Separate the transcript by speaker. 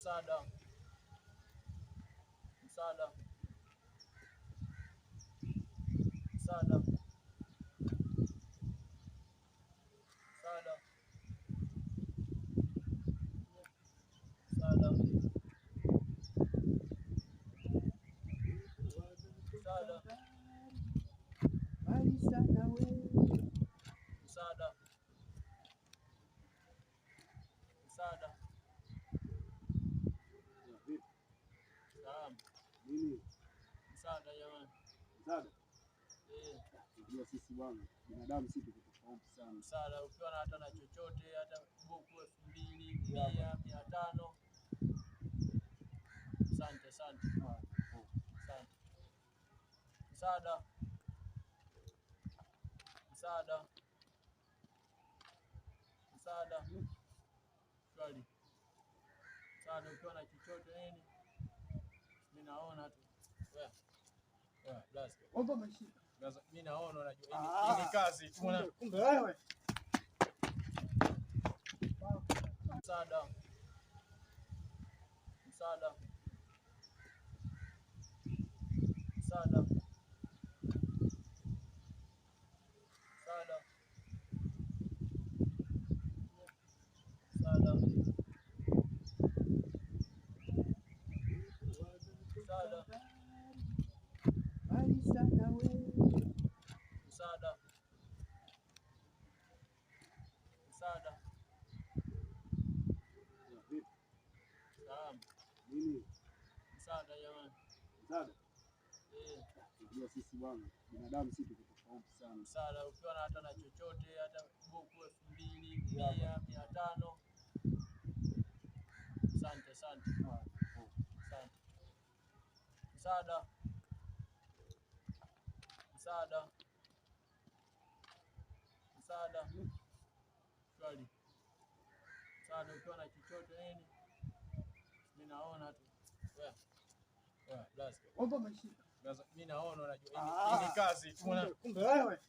Speaker 1: Msaada, msaada, msaada, msaada, msaada, msaada, msaada, msaada. Salamu. Msaada jamani.
Speaker 2: Msaada?
Speaker 1: Ndio
Speaker 2: sisi bwana binadamu sisi tuko tofauti sana.
Speaker 1: Msaada ukiwa na hata na chochote hata buku 2000, 100, 500. Asante. Asante. Msaada. Msaada. Msaada. Swali. Msaada ukiwa na chochote nini? Mimi naona tu. Wewe. Blast.
Speaker 2: Omba mashika.
Speaker 1: Mimi naona unajua hii kazi.
Speaker 2: Kumbe wewe.
Speaker 1: Msaada. Msaada. Msaada. Msaada. Msaada. Msaada. Msaada. Msaada. Salamu. Msaada jamani.
Speaker 2: Msaada? Ndio sisi bwana binadamu sisi tuko tofauti sana.
Speaker 1: Msaada ukiwa na hata na chochote hata buku 2000, 100, 500. Asante. Asante. Msaada. Msaada. Msaada. Swali. Msaada ukiwa na chochote nini? Mimi naona tu. Wewe. Blast.
Speaker 2: Omba mashika.
Speaker 1: Mimi naona unajua hii kazi.
Speaker 2: Kumbe wewe.